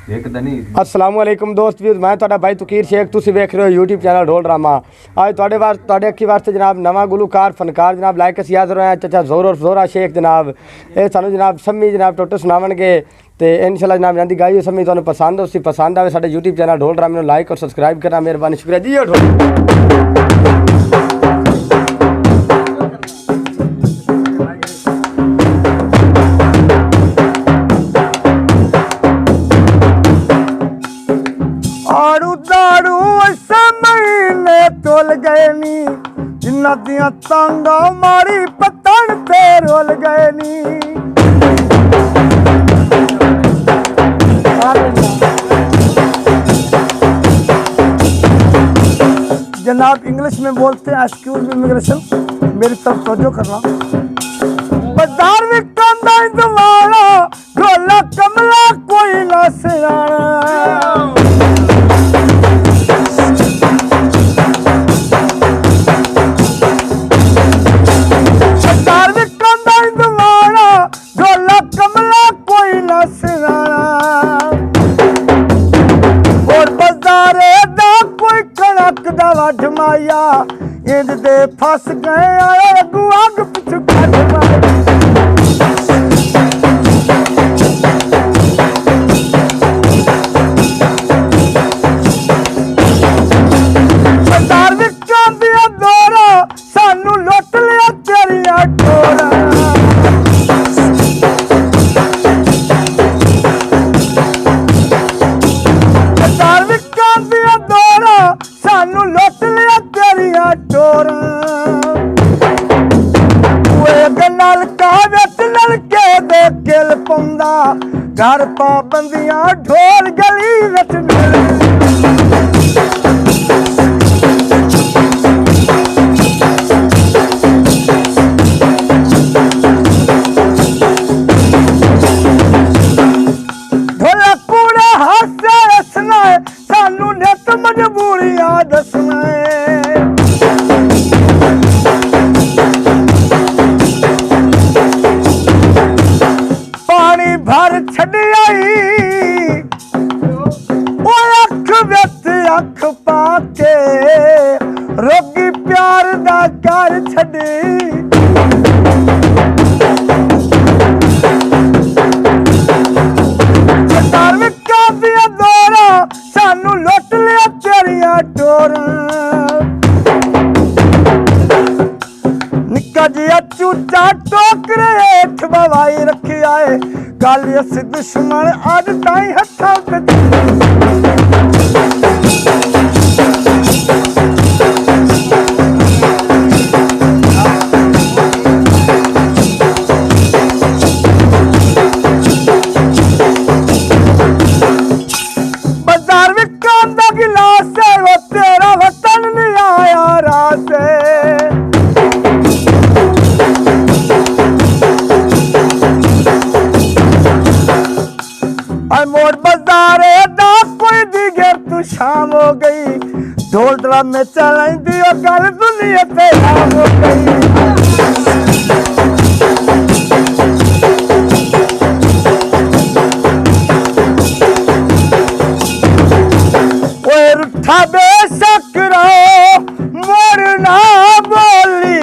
एक दिन ही। अस्सलाम वालेकुम दोस्त भी मैं ਤੁਹਾਡਾ ਭਾਈ ਤੁਕੀਰ ਸ਼ੇਖ ਤੁਸੀਂ ਵੇਖ ਰਹੇ ਹੋ YouTube ਚੈਨਲ ਢੋਲ ਡਰਾਮਾ। ਅੱਜ ਤੁਹਾਡੇ ਅੱਖੀ ਵਾਸਤੇ ਜਨਾਬ ਨਵਾਂ ਗੁਲੂਕਾਰ ਫਨਕਾਰ ਜਨਾਬ ਲਾਇਕ ਅਸੀਂ ਹਾਜ਼ਰ ਹੋਏ ਚਾਚਾ ਜ਼ੋਰਾ ਸ਼ੇਖ ਜਨਾਬ। ਇਹ ਸਾਨੂੰ ਜਨਾਬ ਸੰਮੀ ਜਨਾਬ ਟੋਟੋ ਸੁਣਾਵਣਗੇ ਤੇ ਇਨਸ਼ਾਅੱਲਾ ਜਨਾਬ ਇਹਨਾਂ ਦੀ ਗਾਈ ਸੰਮੀ ਤੁਹਾਨੂੰ ਪਸੰਦ ਹੋਸੀ ਪਸੰਦ ਆਵੇ ਸਾਡੇ YouTube ਚੈਨਲ ਢੋਲ ਡਰਾਮੇ ਨੂੰ ਲਾਈਕ ਔਰ ਸਬਸਕ੍ਰਾਈਬ ਕਰਨਾ ਮਿਹਰਬਾਨੀ ਸ਼ੁਕਰੀਆ ਜੀ। टोल गए नी जिन्ना दियां तांगा मारी पतन पे रोल गए नी। जनाब इंग्लिश में बोलते हैं एक्सक्यूज मी इमिग्रेशन, मेरी तरफ तवज्जो करना। बाजार में कांदा इंदवाला ढोला कमला कोई ना सियाना। जमाया इंद दे फस गए आए अगू अग पिछू बाजार विच आंदिया दौरा सानू लुट लिया तेरिया टोरा। बाजार विच आंदिया दौरा सानू लुट लिया तेरिया टोरा। नलका विच नलके दे किल पौंदा घर पाबंदियां ढोल गली विच ढोला कूड़े हासे हसना सानू नित मजबूरियां दसना। पानी भर छड़ी आई अख विच अख पाके रोगी प्यार दा घर छड़ी। सानू लुट लिया तेरिया टोरा। निक्का जिहा चूचा टोकरे हेठ बवाई रखी आए गल इस दुश्मन अज ताई हथा मोड़ बाजारे दा कोई दिगर तू शाम हो गई ढोल ड्रामे चलाइंदी ओ गल दुनिया ते आम हो गई। ओए रुठा बेशक रहो मोड़ ना बोली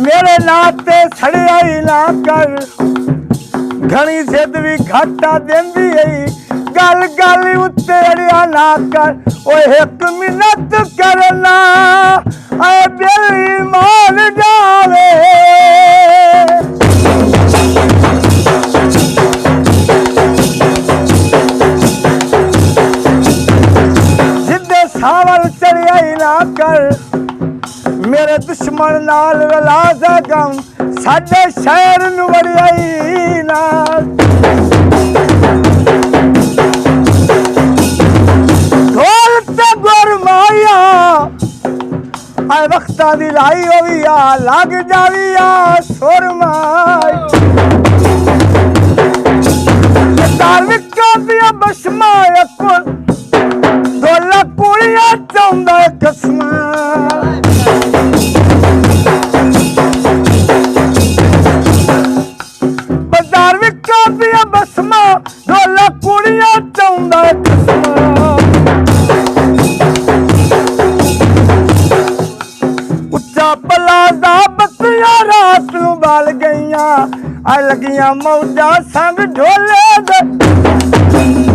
मेरे नाते सड़ियाई ना कर घनी जिद भी घाटा देंदी गल गल उत्ते अड़िया ना कर। ओए एक मिन्नत करना ऐ बेली मान जावे जिद्दे सावल चढ़ियाई ना कर मेरे दुश्मन नाल रला जा गम साडे शहर नू वड़ियाई नाल। ढोल ते गुरमाया आए वक्ता दी लाई होवी आ लग जावी आ सुरमाई। धार्मिकां दियां बशमां ढोला कुड़ियां चाहुंदा कसमां। बाजार ਆ ਲੱਗੀਆਂ ਮੌਜਾਂ ਸੰਗ ਢੋਲੇ ਦੇ